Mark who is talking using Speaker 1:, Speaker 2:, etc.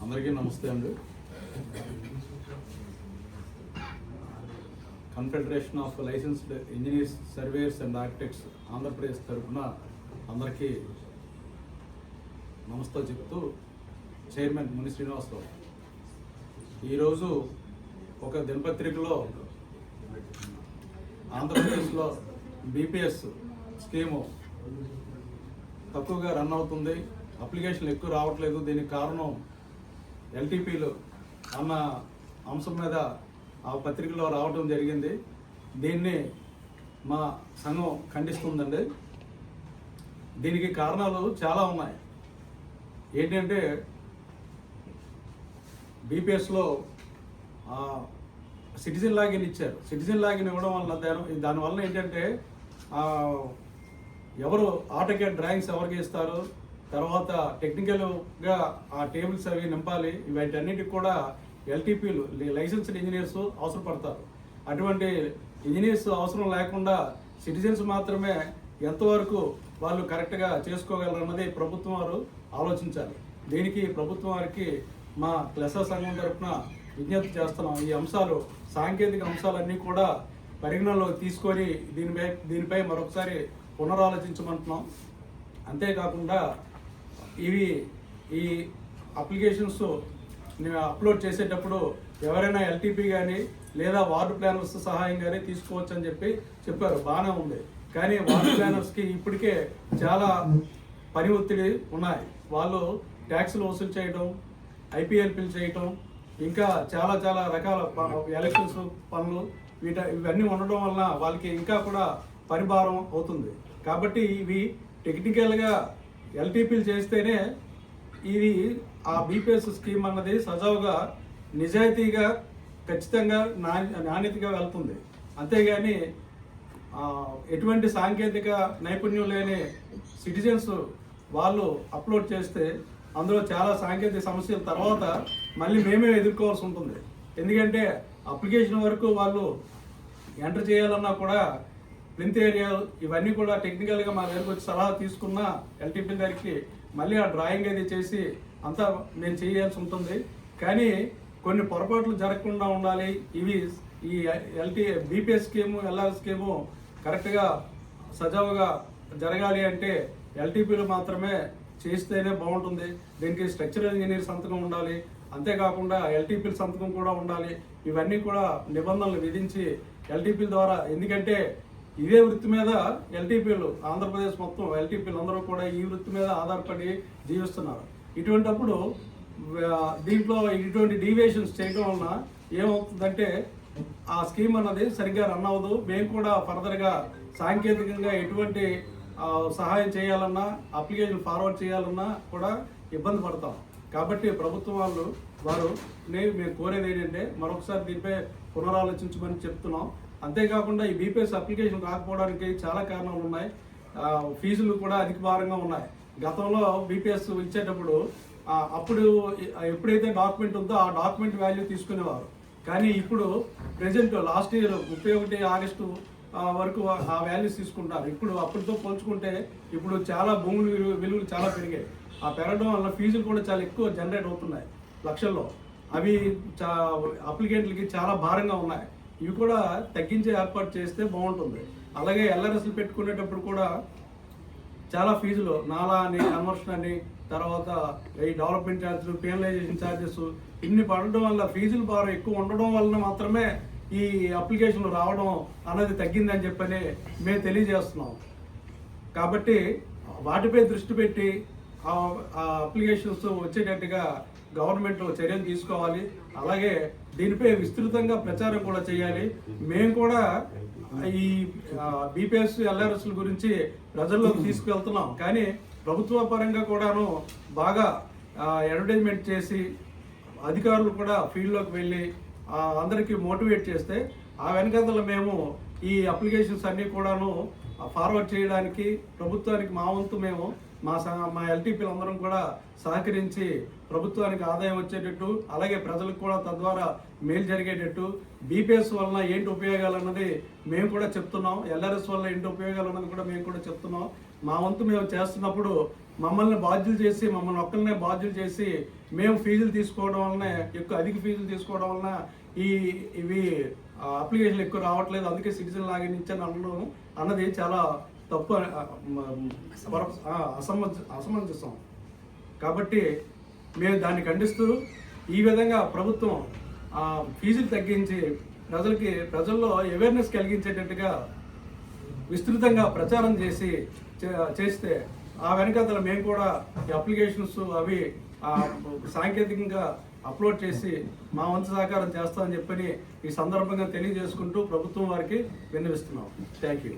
Speaker 1: అందరికీ నమస్తే అండి. Confederation of licensed engineers, surveyors and architects Andhra Pradesh తరఫున అందరికీ నమస్తే చెప్తూ చైర్మన్ ముని శ్రీనివాసరావు ఈరోజు ఒక దినపత్రికలో ఆంధ్రప్రదేశ్లో బీపీఎస్ స్కీము తక్కువగా రన్ అవుతుంది, అప్లికేషన్లు ఎక్కువ రావట్లేదు, దీనికి కారణం ఎల్టీపీలు అన్న అంశం మీద ఆ పత్రికలో రావడం జరిగింది. దీన్ని మా సంఘం ఖండిస్తుందండి. దీనికి కారణాలు చాలా ఉన్నాయి. ఏంటంటే బీపీఎస్లో సిటిజన్ లాగిన్ ఇచ్చారు. సిటిజన్ లాగిన్ ఇవ్వడం వల్ల దానివల్ల ఏంటంటే ఎవరు ఆటోకేడ్ డ్రాయింగ్స్ ఎవరికి ఇస్తారు, తర్వాత టెక్నికల్గా ఆ టేబుల్స్ అవి నింపాలి, వీటన్నిటికి కూడా ఎల్టీపీలు లైసెన్స్డ్ ఇంజనీర్స్ అవసరపడతారు. అటువంటి ఇంజనీర్స్ అవసరం లేకుండా సిటిజన్స్ మాత్రమే ఎంతవరకు వాళ్ళు కరెక్ట్గా చేసుకోగలరన్నది ప్రభుత్వం వారు ఆలోచించాలి. దీనికి ప్రభుత్వం వారికి మా క్లెసా సంఘం తరఫున విజ్ఞప్తి చేస్తున్నాం. ఈ అంశాలు, సాంకేతిక అంశాలన్నీ కూడా పరిగణనలోకి తీసుకొని దీనిపై మరొకసారి పునరాలోచించమంటున్నాం. అంతేకాకుండా ఈ అప్లికేషన్స్ అప్లోడ్ చేసేటప్పుడు ఎవరైనా ఎల్టీపీ కానీ లేదా వార్డు ప్లానర్స్ సహాయం కానీ తీసుకోవచ్చు అని చెప్పారు. బాగానే ఉంది. కానీ వార్డు ప్లానర్స్కి ఇప్పటికే చాలా పని ఒత్తిడి ఉన్నాయి. వాళ్ళు ట్యాక్సులు వసూలు చేయడం, ఐపీఎల్పీలు చేయటం, ఇంకా చాలా రకాల ఎలక్షన్స్ పనులు ఇవన్నీ ఉండడం వలన వాళ్ళకి ఇంకా కూడా పరిభారం అవుతుంది. కాబట్టి ఇవి టెక్నికల్గా ఎల్టీపీలు చేస్తేనే ఇది ఆ బీపీఎస్ స్కీమ్ అన్నది సజావుగా, నిజాయితీగా, ఖచ్చితంగా నాణ్యతగా వెళ్తుంది. అంతేగాని ఎటువంటి సాంకేతిక నైపుణ్యం లేని సిటిజన్స్ వాళ్ళు అప్లోడ్ చేస్తే అందులో చాలా సాంకేతిక సమస్యల తర్వాత మళ్ళీ మేమే ఎదుర్కోవాల్సి ఉంటుంది. ఎందుకంటే అప్లికేషన్ వరకు వాళ్ళు ఎంటర్ చేయాలన్నా కూడా ప్లింత్ ఏరియా ఇవన్నీ కూడా టెక్నికల్గా మా దగ్గరికి వచ్చి సలహా తీసుకున్న ఎల్టీపీ దగ్గరికి మళ్ళీ ఆ డ్రాయింగ్ అది చేసి అంతా మేము చేయాల్సి ఉంటుంది. కానీ కొన్ని పొరపాట్లు జరగకుండా ఉండాలి. ఈ బీపీఎస్ స్కీము, ఎల్ఆర్ స్కీము కరెక్ట్గా సజావుగా జరగాలి అంటే ఎల్టీపీలు మాత్రమే చేస్తేనే బాగుంటుంది. దీనికి స్ట్రక్చరల్ ఇంజనీర్ సంతకం ఉండాలి. అంతేకాకుండా ఎల్టీపీల సంతకం కూడా ఉండాలి. ఇవన్నీ కూడా నిబంధనలు విధించి ఎల్టీపీల ద్వారా, ఎందుకంటే ఇదే వృత్తి మీద ఎల్టీపీలు ఆంధ్రప్రదేశ్ మొత్తం ఎల్టీపీలు అందరూ కూడా ఈ వృత్తి మీద ఆధారపడి జీవిస్తున్నారు. ఇటువంటప్పుడు దీంట్లో ఇటువంటి డీవియేషన్స్ చేయడం వలన ఏమవుతుందంటే ఆ స్కీమ్ అన్నది సరిగ్గా రన్ అవ్వదు. మేము కూడా ఫర్దర్గా సాంకేతికంగా ఎటువంటి సహాయం చేయాలన్నా, అప్లికేషన్ ఫార్వర్డ్ చేయాలన్నా కూడా ఇబ్బంది పడతాం. కాబట్టి ప్రభుత్వం వారు మేము కోరేది ఏంటంటే మరొకసారి దీనిపై పునరాలోచించమని చెప్తున్నాం. అంతేకాకుండా ఈ బీపీఎస్ అప్లికేషన్ రాకపోవడానికి చాలా కారణాలు ఉన్నాయి. ఫీజులు కూడా అధిక భారంగా ఉన్నాయి. గతంలో బీపీఎస్ ఇచ్చేటప్పుడు అప్పుడు ఎప్పుడైతే డాక్యుమెంట్ ఉందో ఆ డాక్యుమెంట్ వాల్యూ తీసుకునేవారు. కానీ ఇప్పుడు ప్రెజెంట్ లాస్ట్ ఇయర్ 31 ఆగస్టు వరకు ఆ వాల్యూస్ తీసుకుంటారు. ఇప్పుడు అప్పటితో పోల్చుకుంటే ఇప్పుడు చాలా భూముల విలువలు చాలా పెరిగాయి. ఆ పెరగడం వల్ల ఫీజులు కూడా చాలా ఎక్కువ జనరేట్ అవుతున్నాయి, లక్షల్లో. అవి అప్లికెంట్లకి చాలా భారంగా ఉన్నాయి. ఇవి కూడా తగ్గించే ఏర్పాటు చేస్తే బాగుంటుంది. అలాగే ఎల్ఆర్ఎస్లు పెట్టుకునేటప్పుడు కూడా చాలా ఫీజులు, నాలా అని, కన్వర్షన్ అని, తర్వాత ఈ డెవలప్మెంట్ ఛార్జెస్, పెనలైజేషన్ ఛార్జెస్ ఇన్ని పడడం వల్ల ఫీజులు భారం ఎక్కువ ఉండడం వలన మాత్రమే ఈ అప్లికేషన్లు రావడం అన్నది తగ్గిందని చెప్పని మేము తెలియజేస్తున్నాం. కాబట్టి వాటిపై దృష్టి పెట్టి ఆ అప్లికేషన్స్ వచ్చేటట్టుగా గవర్నమెంట్ చర్యలు తీసుకోవాలి. అలాగే దీనిపై విస్తృతంగా ప్రచారం కూడా చేయాలి. మేము కూడా ఈ బీపీఎస్, ఎల్ఆర్ఎస్ల గురించి ప్రజల్లోకి తీసుకువెళ్తున్నాం. కానీ ప్రభుత్వ పరంగా కూడాను బాగా అడ్వర్టైజ్మెంట్ చేసి అధికారులు కూడా ఫీల్డ్లోకి వెళ్ళి అందరికీ మోటివేట్ చేస్తే ఆ వెనకాల మేము ఈ అప్లికేషన్స్ అన్నీ కూడాను ఫార్వర్డ్ చేయడానికి ప్రభుత్వానికి మా వంతు మేము మా ఎల్టీపీలు అందరం కూడా సహకరించి ప్రభుత్వానికి ఆదాయం వచ్చేటట్టు, అలాగే ప్రజలకు కూడా తద్వారా మేలు జరిగేటట్టు, బీపీఎస్ వలన ఏంటి ఉపయోగాలు అన్నది మేము కూడా చెప్తున్నాం, ఎల్ఆర్ఎస్ వల్ల ఏంటి ఉపయోగాలు అన్నది కూడా మేము కూడా చెప్తున్నాం. మా వంతు మేము చేస్తున్నప్పుడు మమ్మల్ని బాధ్యులు చేసి మమ్మల్ని ఒక్కరినే బాధ్యులు చేసి మేము ఫీజులు తీసుకోవడం వలన ఎక్కువ అధిక ఫీజులు తీసుకోవడం వలన ఇవి అప్లికేషన్లు ఎక్కువ రావట్లేదు, అందుకే సిటిజన్ లాగిన్ ఇచ్చాను అనడం అన్నది చాలా తప్పు, అసమంజసం. కాబట్టి మేము దాన్ని ఖండిస్తూ ఈ విధంగా ప్రభుత్వం ఫీజులు తగ్గించి ప్రజల్లో అవేర్నెస్ కలిగించేటట్టుగా విస్తృతంగా ప్రచారం చేస్తే ఆ వెనకాతల మేము కూడా ఈ అప్లికేషన్స్ అవి సాంకేతికంగా అప్లోడ్ చేసి మా వంతు సహకారం చేస్తామని చెప్పని ఈ సందర్భంగా తెలియజేసుకుంటూ ప్రభుత్వం వారికి విన్నవిస్తున్నాం. Thank you.